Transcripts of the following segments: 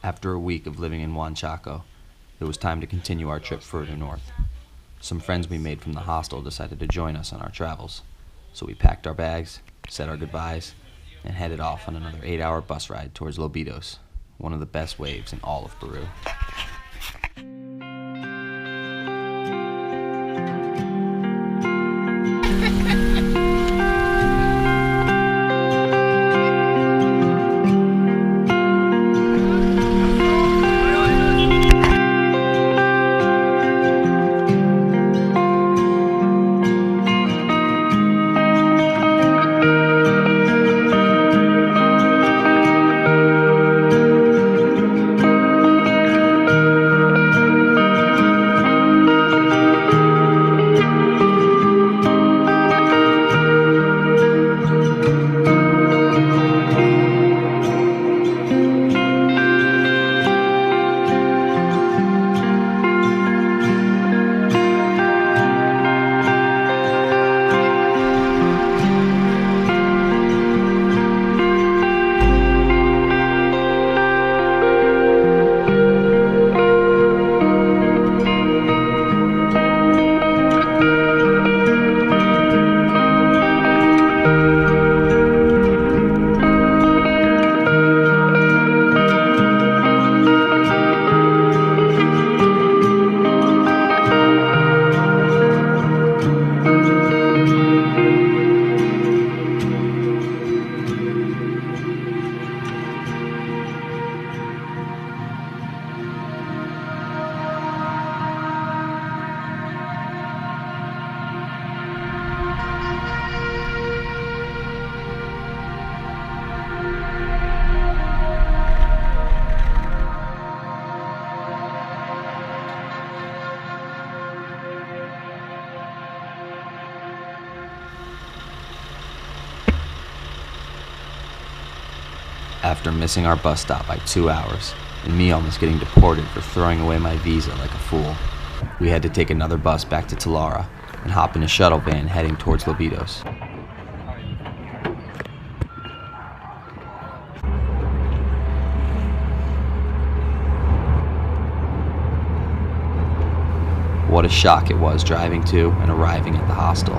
After a week of living in Huanchaco, it was time to continue our trip further north. Some friends we made from the hostel decided to join us on our travels, so we packed our bags, said our goodbyes, and headed off on another 8-hour bus ride towards Lobitos, one of the best waves in all of Peru. After missing our bus stop by 2 hours, and me almost getting deported for throwing away my visa like a fool, we had to take another bus back to Talara and hop in a shuttle van heading towards Lobitos. What a shock it was driving to and arriving at the hostel.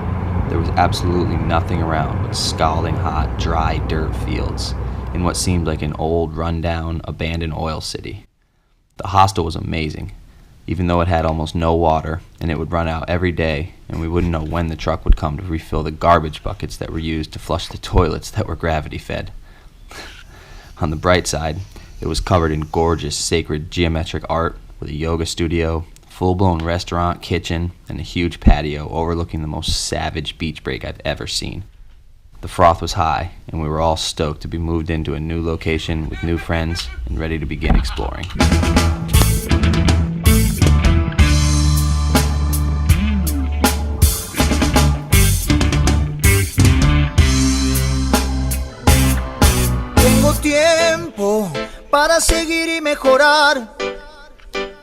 There was absolutely nothing around but scalding hot, dry dirt fields in what seemed like an old, run-down, abandoned oil city. The hostel was amazing, even though it had almost no water, and it would run out every day, and we wouldn't know when the truck would come to refill the garbage buckets that were used to flush the toilets that were gravity-fed. On the bright side, it was covered in gorgeous, sacred geometric art with a yoga studio, full-blown restaurant, kitchen, and a huge patio overlooking the most savage beach break I've ever seen. The froth was high, and we were all stoked to be moved into a new location with new friends and ready to begin exploring. Tengo tiempo para seguir y mejorar,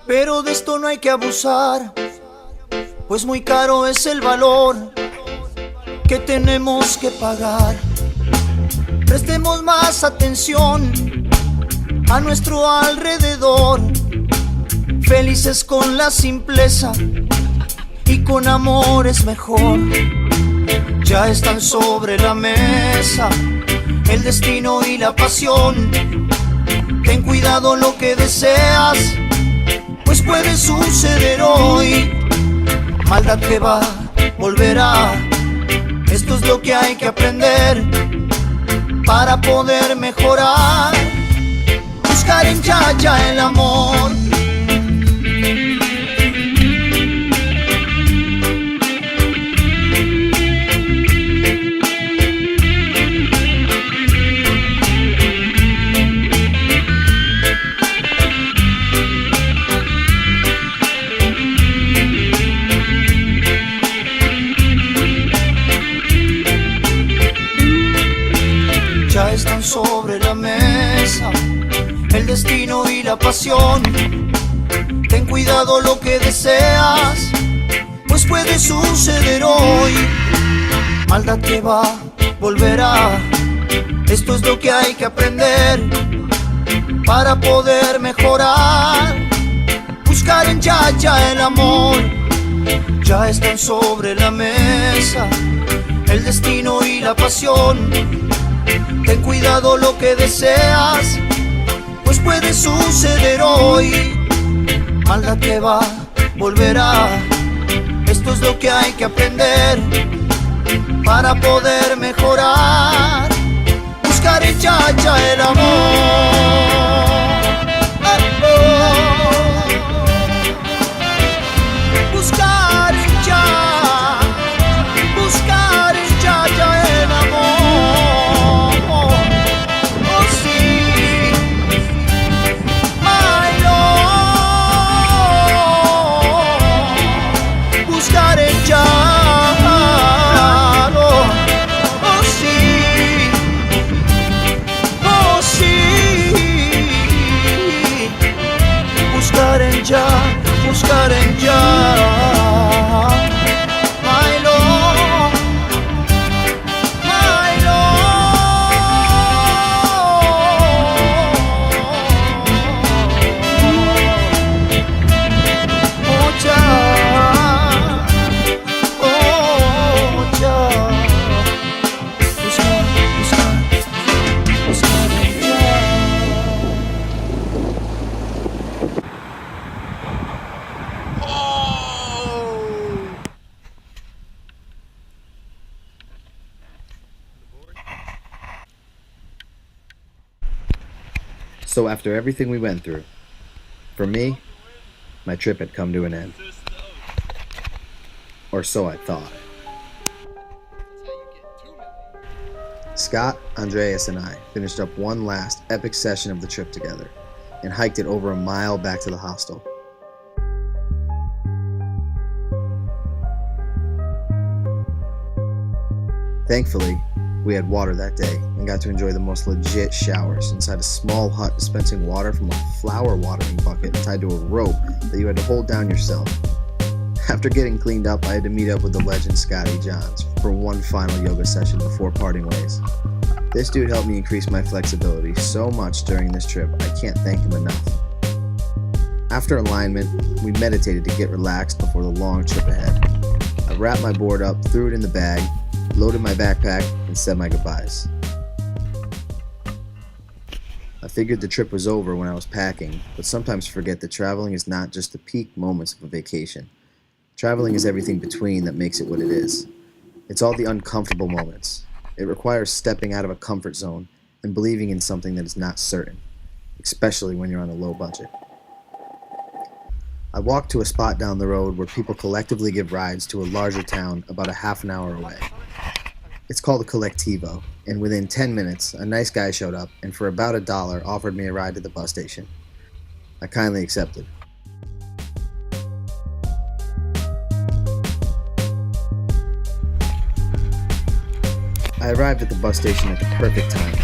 pero de esto no hay que abusar, pues muy caro es el valor que tenemos que pagar. Prestemos más atención a nuestro alrededor, felices con la simpleza y con amor es mejor. Ya están sobre la mesa el destino y la pasión. Ten cuidado lo que deseas, pues puede suceder hoy. Maldad que va, volverá. Esto es lo que hay que aprender para poder mejorar. Buscar en Yaya el amor. Ya están sobre la mesa el destino y la pasión. Ten cuidado lo que deseas, pues puede suceder hoy. Maldad que va, volverá. Esto es lo que hay que aprender para poder mejorar. Buscar en ya el amor, ya están sobre la mesa. El destino y la pasión, ten cuidado lo que deseas, pues puede suceder hoy. Maldad que va, volverá. Esto es lo que hay que aprender para poder mejorar. Buscar en ya el amor. Buscar en ya el amor. Oh sí, my Lord. Buscar en ya. Oh sí, oh sí. Buscar en ya. My Lord, my Lord. Oh ya, buscar en ya. So after everything we went through, for me, my trip had come to an end. Or so I thought. Scott, Andreas, and I finished up one last epic session of the trip together and hiked it over a mile back to the hostel. Thankfully, we had water that day and got to enjoy the most legit showers inside a small hut dispensing water from a flower watering bucket tied to a rope that you had to hold down yourself. After getting cleaned up, I had to meet up with the legend Scotty Johns for one final yoga session before parting ways. This dude helped me increase my flexibility so much during this trip, I can't thank him enough. After alignment, we meditated to get relaxed before the long trip ahead. I wrapped my board up, threw it in the bag, loaded my backpack, and said my goodbyes. I figured the trip was over when I was packing, but sometimes forget that traveling is not just the peak moments of a vacation. Traveling is everything between that makes it what it is. It's all the uncomfortable moments. It requires stepping out of a comfort zone and believing in something that is not certain, especially when you're on a low budget. I walked to a spot down the road where people collectively give rides to a larger town about a half an hour away. It's called a Collectivo, and within 10 minutes, a nice guy showed up and for about $1 offered me a ride to the bus station. I kindly accepted. I arrived at the bus station at the perfect time.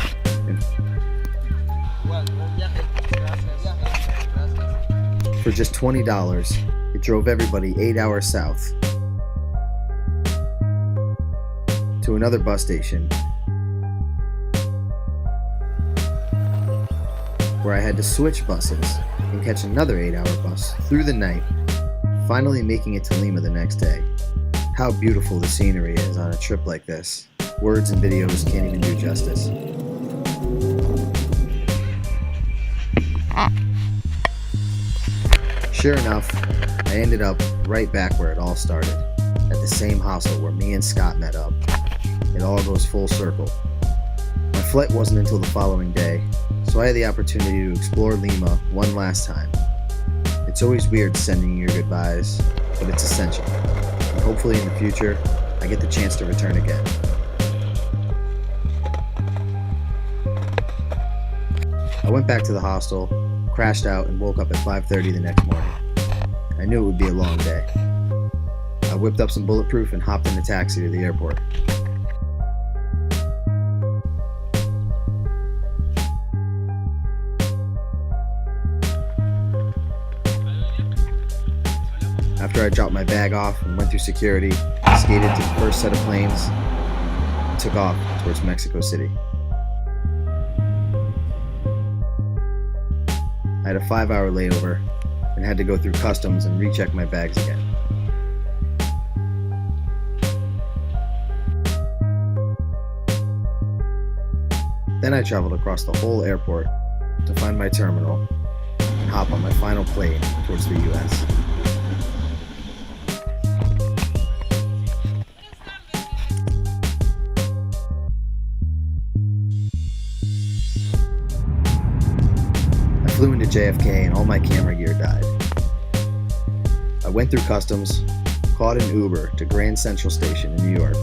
For just $20, it drove everybody 8 hours south to another bus station where I had to switch buses and catch another 8-hour bus through the night, finally making it to Lima the next day. How beautiful the scenery is on a trip like this. Words and videos can't even do justice. Sure enough, I ended up right back where it all started, at the same hostel where me and Scott met up. It all goes full circle. My flight wasn't until the following day, so I had the opportunity to explore Lima one last time. It's always weird sending your goodbyes, but it's essential. And hopefully in the future, I get the chance to return again. I went back to the hostel, crashed out, and woke up at 5:30 the next morning. I knew it would be a long day. I whipped up some Bulletproof and hopped in a taxi to the airport. After I dropped my bag off and went through security, I skated to the first set of planes and took off towards Mexico City. had a 5-hour layover and had to go through customs and recheck my bags again. Then I traveled across the whole airport to find my terminal and hop on my final plane towards the US. I flew into JFK and all my camera gear died. I went through customs, caught an Uber to Grand Central Station in New York,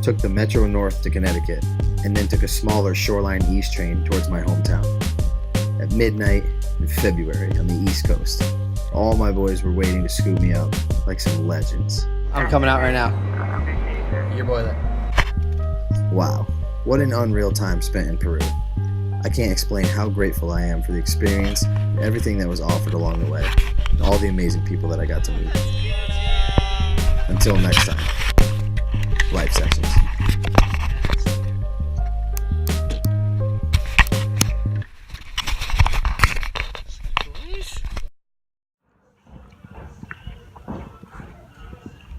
took the Metro North to Connecticut, and then took a smaller Shoreline East train towards my hometown. At midnight in February on the East Coast, all my boys were waiting to scoop me up like some legends. I'm coming out right now. Your boy there. Wow, what an unreal time spent in Peru. I can't explain how grateful I am for the experience and everything that was offered along the way, and all the amazing people that I got to meet. Until next time, Life Sessions.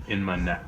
In Mynett.